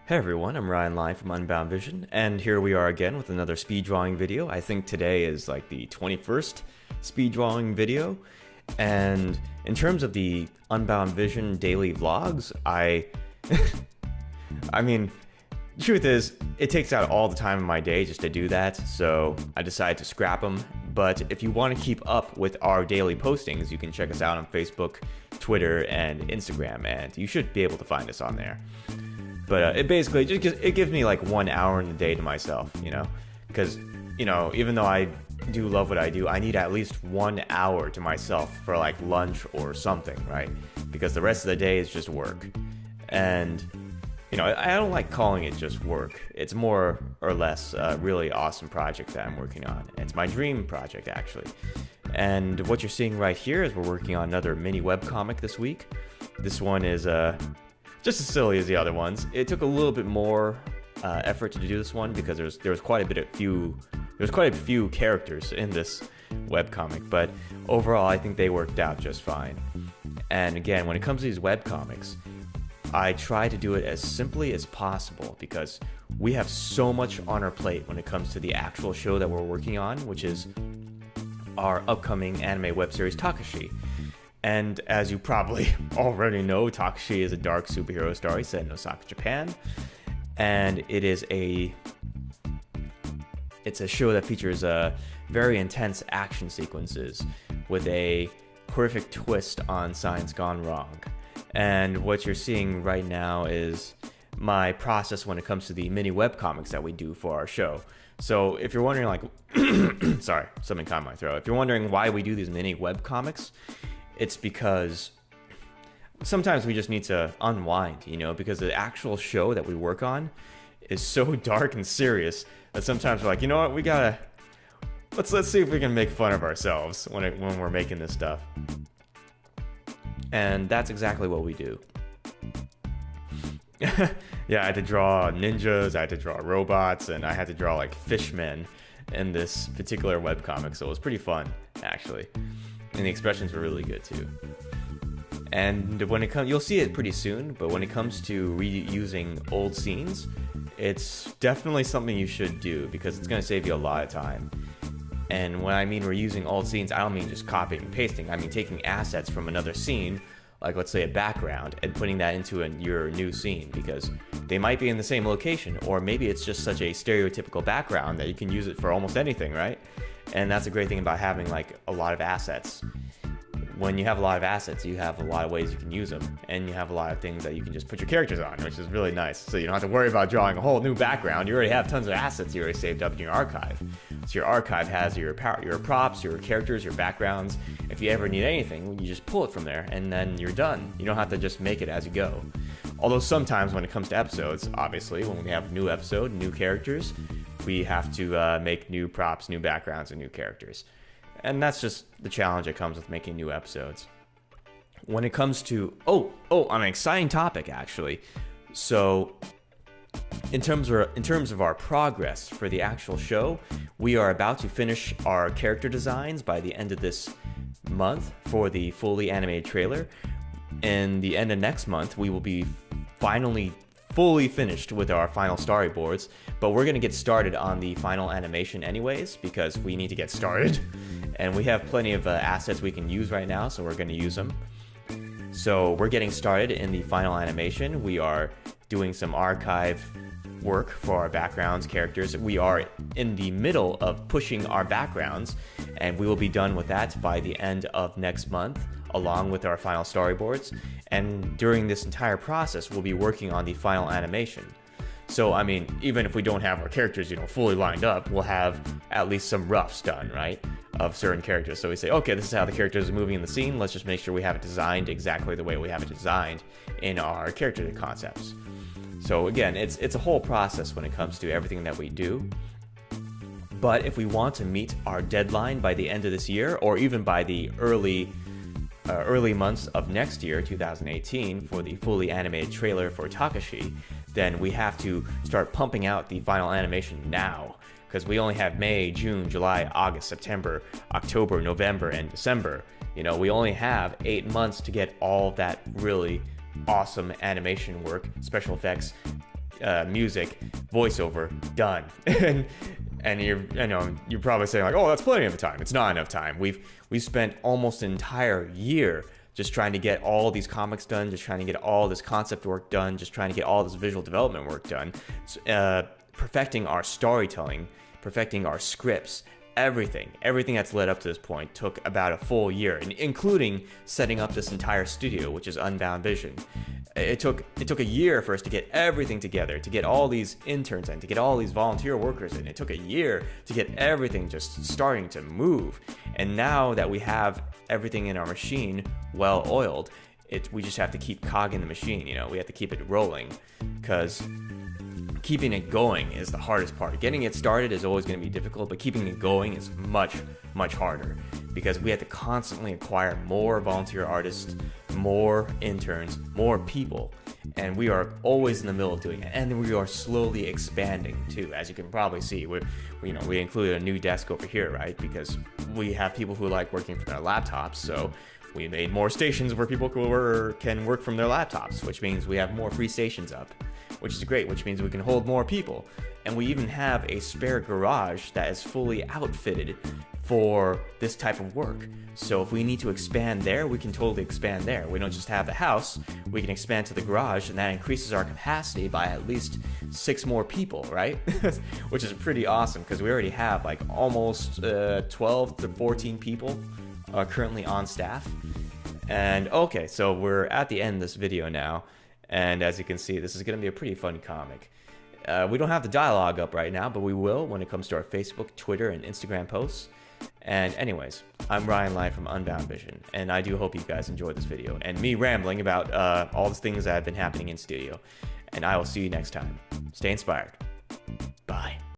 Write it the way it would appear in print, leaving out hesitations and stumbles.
Hey everyone, I'm Ryan Lai from Unbound Vision, and here we are again with another speed drawing video. I think today is like the 21st speed drawing video, and in terms of the Unbound Vision daily vlogs, I mean, the truth is, it takes out all the time in my day just to do that, so I decided to scrap them. But if you want to keep up with our daily postings, you can check us out on Facebook, Twitter, and Instagram, and you should be able to find us on there. But it basically it gives me like 1 hour in the day to myself, because, even though I do love what I do, I need at least 1 hour to myself for like lunch or something, right? Because the rest of the day is just work. And, I don't like calling it just work. It's more or less a really awesome project that I'm working on. It's my dream project, actually. And what you're seeing right here is we're working on another mini webcomic this week. This one is just as silly as the other ones. It took a little bit more effort to do this one because there was quite a few characters in this webcomic, but overall I think they worked out just fine. And again, when it comes to these webcomics, I try to do it as simply as possible because we have so much on our plate when it comes to the actual show that we're working on, which is our upcoming anime web series Takashi. And as you probably already know, Takashi is a dark superhero story set in Osaka, Japan. And it's a show that features very intense action sequences with a horrific twist on science gone wrong. And what you're seeing right now is my process when it comes to the mini webcomics that we do for our show. So if you're wondering, like, sorry, something caught in my throat. If you're wondering why we do these mini webcomics, it's because sometimes we just need to unwind, because the actual show that we work on is so dark and serious that sometimes we're like, you know what, let's see if we can make fun of ourselves when we're making this stuff. And that's exactly what we do. Yeah, I had to draw ninjas, I had to draw robots, and I had to draw like fishmen in this particular webcomic, so it was pretty fun, actually. And the expressions were really good too. And when it comes, you'll see it pretty soon, but when it comes to reusing old scenes, it's definitely something you should do because it's going to save you a lot of time. And when I mean reusing old scenes, I don't mean just copying and pasting. I mean taking assets from another scene, like let's say a background, and putting that into your new scene because they might be in the same location, or maybe it's just such a stereotypical background that you can use it for almost anything, right? And that's a great thing about having like a lot of assets. When you have a lot of assets, you have a lot of ways you can use them, and you have a lot of things that you can just put your characters on, which is really nice. So you don't have to worry about drawing a whole new background. You already have tons of assets you already saved up in your archive. So your archive has your props, your characters, your backgrounds. If you ever need anything, you just pull it from there, and then you're done. You don't have to just make it as you go. Although sometimes when it comes to episodes, obviously, when we have a new episode, new characters, we have to make new props, new backgrounds, and new characters. And that's just the challenge that comes with making new episodes. When it comes to, on an exciting topic, actually. So, in terms of our progress for the actual show, we are about to finish our character designs by the end of this month for the fully animated trailer. In the end of next month, we will be finally fully finished with our final storyboards, but we're going to get started on the final animation anyways because we need to get started. And we have plenty of assets we can use right now, so we're going to use them. So we're getting started in the final animation. We are doing some archive work for our backgrounds, characters. We are in the middle of pushing our backgrounds, and we will be done with that by the end of next month, along with our final storyboards. And during this entire process, we'll be working on the final animation. So, I mean, even if we don't have our characters, fully lined up, we'll have at least some roughs done, right, of certain characters. So we say, okay, this is how the characters are moving in the scene. Let's just make sure we have it designed exactly the way we have it designed in our character concepts. So again, it's a whole process when it comes to everything that we do. But if we want to meet our deadline by the end of this year, or even by the early months of next year, 2018, for the fully animated trailer for Takashi, then we have to start pumping out the final animation now, because we only have May, June, July, August, September, October, November, and December. We only have 8 months to get all that really awesome animation work, special effects music, voiceover, done. And you're probably saying like, oh, that's plenty of time. It's not enough time. We've spent almost an entire year just trying to get all these comics done, just trying to get all this concept work done, just trying to get all this visual development work done, perfecting our storytelling, perfecting our scripts. Everything that's led up to this point took about a full year, including setting up this entire studio, which is Unbound Vision. It took a year for us to get everything together, to get all these interns in, to get all these volunteer workers in. It took a year to get everything just starting to move. And now that we have everything in our machine well oiled, we just have to keep cogging the machine. We have to keep it rolling, because keeping it going is the hardest part. Getting it started is always going to be difficult, but keeping it going is much, much harder, because we have to constantly acquire more volunteer artists, more interns, more people, and we are always in the middle of doing it. And we are slowly expanding too, as you can probably see. We included a new desk over here, right? Because we have people who like working from their laptops, so we made more stations where people can work from their laptops, which means we have more free stations up, which is great, which means we can hold more people. And we even have a spare garage that is fully outfitted for this type of work. So if we need to expand there, we can totally expand there. We don't just have the house, we can expand to the garage, and that increases our capacity by at least 6 more people, right? Which is pretty awesome, because we already have like almost 12 to 14 people currently on staff. And okay, so we're at the end of this video now. And as you can see, this is going to be a pretty fun comic. We don't have the dialogue up right now, but we will when it comes to our Facebook, Twitter, and Instagram posts. And anyways, I'm Ryan Lai from Unbound Vision, and I do hope you guys enjoyed this video and me rambling about all the things that have been happening in studio. And I will see you next time. Stay inspired.